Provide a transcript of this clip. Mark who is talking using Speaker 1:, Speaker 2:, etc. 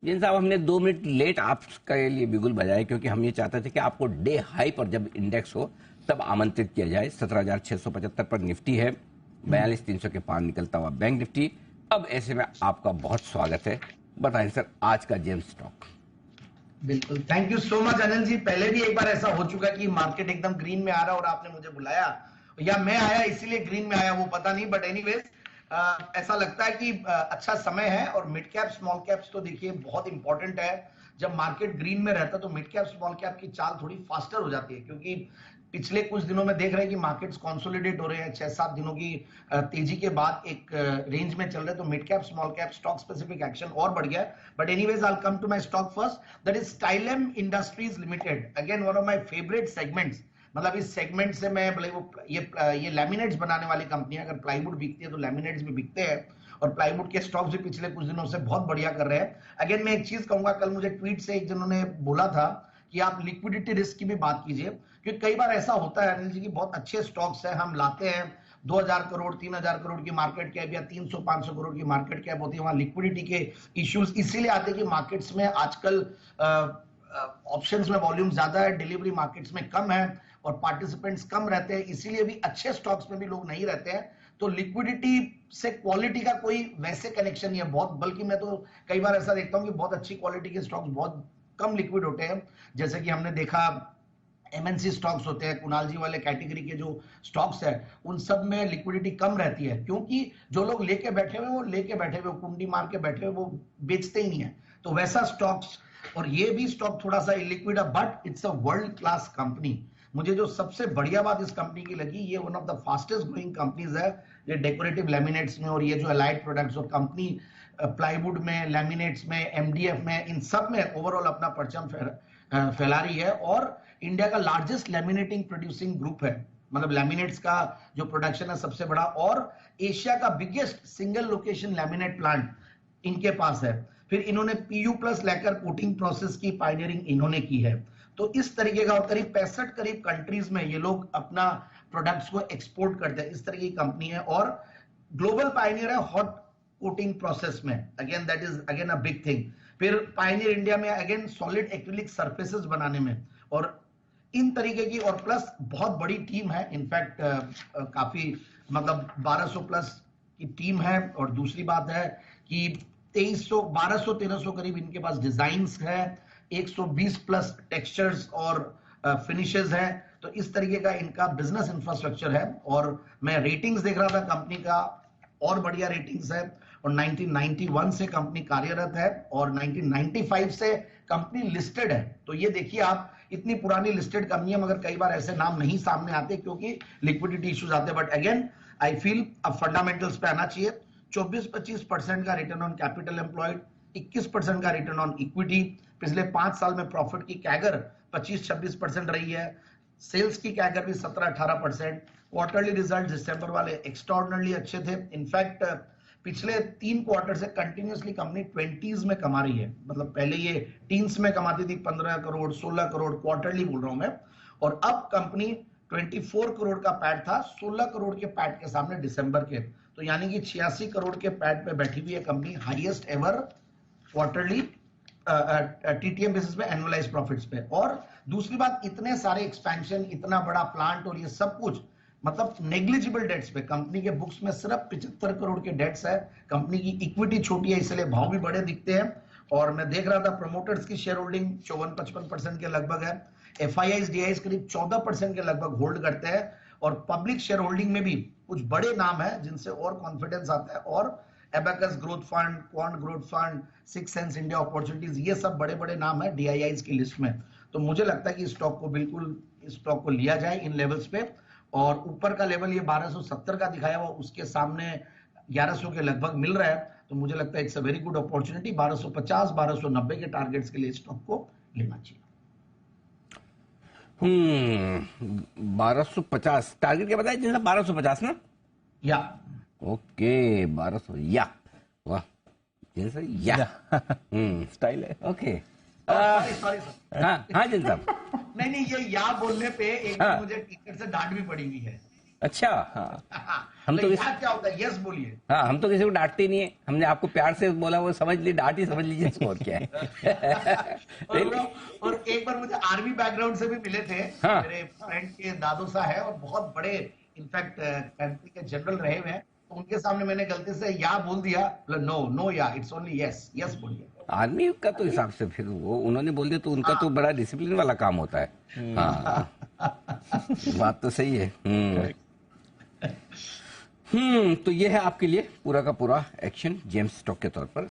Speaker 1: जिन साहब हमने 2 minute late आपके लिए बिगुल बजाए, क्योंकि हम ये चाहते थे कि आपको डे हाई पर जब इंडेक्स हो तब आमंत्रित किया जाए। 17,675 पर निफ्टी है, 42,300 के पार निकलता हुआ बैंक निफ्टी। अब ऐसे में आपका बहुत स्वागत है। बताएं सर, आज का जेम्स स्टॉक।
Speaker 2: बिल्कुल, thank you so much Anil ji. पहले भी एक बार ऐसा हो चुका कि मार्केट एकदम ग्रीन में आ रहा और आपने मुझे बुलाया, या मैं आया इसीलिए ग्रीन में आया, वो पता नहीं, बट एनीवेज ऐसा लगता है कि अच्छा समय है। और मिड कैप स्मॉल कैप्स तो देखिए बहुत इंपॉर्टेंट है। जब मार्केट ग्रीन में रहता है तो मिड कैप स्मॉल कैप की चाल थोड़ी फास्टर हो जाती है, क्योंकि पिछले कुछ दिनों में देख रहे हैं कि मार्केट्स कंसोलिडेट हो रहे हैं। 6-7 दिनों की तेजी के बाद एक रेंज में चल रहे हैं, तो mid cap small cap stock specific action और बढ़ गया। But anyways I will come to my stock first, that is Stylam industries limited. Again one of my favourite segments. मतलब इस सेगमेंट से मैं भले वो ये लैमिनेट्स बनाने वाली कंपनी है, अगर प्लाईवुड बिकती है तो लैमिनेट्स भी बिकते हैं, और प्लाईवुड के स्टॉक्स भी पिछले कुछ दिनों से बहुत बढ़िया कर रहे हैं। अगेन मैं एक चीज कहूंगा, कल मुझे ट्वीट से एक जिन्होंने बोला था कि आप लिक्विडिटी रिस्क की भी बात कीजिए, क्योंकि कई बार ऐसा होता है अनिल जी की बहुत अच्छे स्टॉक्स है, हम लाते हैं 2,000 करोड़ 3,000 करोड़ की मार्केट कैप या 300-500 करोड़ की मार्केट कैप होती है, वहां लिक्विडिटी के इश्यूज इसीलिए आते हैं कि मार्केट्स में आजकल ऑप्शंस में वॉल्यूम ज्यादा है, डिलीवरी मार्केट्स में कम है और पार्टिसिपेंट्स कम रहते हैं, इसीलिए भी अच्छे स्टॉक्स में भी लोग नहीं रहते हैं। तो लिक्विडिटी से क्वालिटी का कोई वैसे कनेक्शन नहीं है बहुत, बल्कि मैं तो कई बार ऐसा देखता हूं कि बहुत अच्छी क्वालिटी के स्टॉक्स बहुत कम लिक्विड होते हैं। जैसे कि हमने देखा एमएनसी स्टॉक्स होते हैं, कुणाल जी वाले कैटेगरी के जो स्टॉक्स है, उन सब में लिक्विडिटी कम रहती है, क्योंकि जो लोग लेके बैठे हुए वो लेके बैठे हुए, कुंडी मार के बैठे हुए, वो बेचते ही नहीं है। तो वैसा स्टॉक्स, और ये भी स्टॉक थोड़ा सा इलिक्विड है, but it's a world class company. मुझे जो सबसे बढ़िया बात इस कंपनी की लगी, ये one of the fastest growing companies है ये डेकोरेटिव लैमिनेट्स में, और ये जो अलाइड प्रोडक्ट्स और कंपनी प्लाईवुड में, लैमिनेट्स में, एमडीएफ में, इन सब में ओवरऑल अपना परचम फैला रही है। और इंडिया का लार्जेस्ट लैमिनेटिंग प्रोड्यूसिंग ग्रुप है, मतलब लैमिनेट्स का जो प्रोडक्शन है सबसे बड़ा, और एशिया का biggest single location laminate plant इनके पास है। फिर इन्होंने PU plus lacquer coating process की पायनियरिंग इन्होंने की है। तो इस तरीके का, और करीब 65 कंट्रीज में ये लोग अपना प्रोडक्ट्स को एक्सपोर्ट करते हैं, इस तरह की कंपनी है। और ग्लोबल पायनियर है हॉट कोटिंग प्रोसेस में, again that is again a big thing. फिर पायनियर इंडिया में अगेन सॉलिड एक्रिलिक सरफेसेस बनाने में, और इन तरीके की, और प्लस बहुत बड़ी टीम है, इनफैक्ट काफी मतलब 1200 प्लस की टीम है। और दूसरी बात है कि 1200-1300 करीब इनके पास डिजाइन्स है, 120 प्लस टेक्सचर्स और फिनिशेस है। तो इस तरीके का इनका बिजनेस इंफ्रास्ट्रक्चर है। और मैं रेटिंग्स देख रहा था कंपनी का, और बढ़िया रेटिंग्स है, और 1991 से कंपनी कार्यरत है, और 1995 से कंपनी लिस्टेड है। तो ये देखिए आप, इतनी पुरानी लिस्टेड कंपनी है, मगर कई बार ऐसे नाम नहीं सामने आते क्योंकि लिक्विडिटी इश्यूज आते हैं। बट अगेन आई फील अब फंडामेंटल्स पे आना चाहिए। 24-25% का रिटर्न ऑन कैपिटल एम्प्लॉयड, 21% का रिटर्न ऑन इक्विटी, पिछले 5 साल में प्रॉफिट की कैगर 25-26% रही है, सेल्स की कैगर भी 17-18%। क्वार्टरली रिजल्ट दिसंबर वाले एक्स्ट्राऑर्डिनरी अच्छे थे। इनफैक्ट पिछले 3 क्वार्टर से कंटिन्यूअसली कंपनी 20s में कमा रही है, मतलब पहले ये टीन्स में कमाती थी, 15 करोड़ 16 करोड़ क्वार्टरली बोल रहा हूं मैं, और अब कंपनी 24 करोड़ का पैट था 16 करोड़ के पैट के सामने दिसंबर के। तो यानी कि 86 करोड़ के पैट पे बैठी हुई है company, highest ever quarterly TTM basis पे, एनुअलाइज प्रॉफिट्स पे। और दूसरी बात, इतने सारे एक्सपेंशन, इतना बड़ा प्लांट और ये सब कुछ, मतलब नेग्लिजिबल डेट्स पे, कंपनी के बुक्स में सिर्फ 75 करोड़ के डेट्स है। कंपनी की इक्विटी छोटी है, इसलिए भाव भी बड़े दिखते हैं। और मैं देख रहा था प्रमोटर्स की शेयर होल्डिंग 54-55% के लगभग है, एफआईआईज डीआईज करीब 14% के लगभग होल्ड करते हैं, और पब्लिक शेयर होल्डिंग में भी कुछ बड़े नाम है जिनसे और कॉन्फिडेंस आता है। और abacus growth fund, quant growth fund, six sense India opportunities, ये सब बड़े बड़े नाम है डीआईआईज की लिस्ट में। तो मुझे लगता है कि स्टॉक को बिल्कुल, इस स्टॉक को लिया जाए इन लेवल्स पे। और ऊपर का लेवल ये 1270 का दिखाया हुआ, उसके सामने 1100 के लगभग मिल रहा है। तो मुझे लगता है it's a very good opportunity. 1250-1290 के टारगेट्स के लिए स्टॉक को लेना चाहिए।
Speaker 1: 1250 टारगेट क्या बताया जिनका? 1250 ना?
Speaker 2: या
Speaker 1: ओके, 1200 या, वाह जिन सर, या
Speaker 3: स्टाइल है।
Speaker 1: ओके।
Speaker 2: सॉरी सर,
Speaker 1: हाँ हाँ जिन साहब,
Speaker 2: नहीं ये या बोलने पे एक
Speaker 1: हाँ।
Speaker 2: मुझे टीचर से डांट भी पड़ी हुई है।
Speaker 1: अच्छा।
Speaker 3: हाँ
Speaker 1: हम तो
Speaker 2: यहाँ क्या होता है, यस बोलिए।
Speaker 1: हाँ, हम तो किसी को डांटते नहीं है, हमने आपको प्यार से बोला, वो समझ ली, डांट ही समझ लीजिए इसको, और क्या है।
Speaker 2: और एक बार मुझे आर्मी बैकग्राउंड से भी मिले थे,
Speaker 1: हाँ।
Speaker 2: मेरे फ्रेंड के दादू सा है और बहुत बड़े इनफैक्ट कंट्री के जनरल रहे हुए हैं, तो उनके सामने मैंने गलती से या बोल दिया, नो नो या, इट्स ओनली यस, यस बोलिए।
Speaker 1: आर्मी का तो हिसाब से फिर वो उन्होंने बोल दिया तो उनका तो बड़ा डिसिप्लिन वाला काम होता है। हाँ, बात तो सही है। तो ये है आपके लिए पूरा का पूरा एक्शन जेम्स स्टॉक के तौर पर।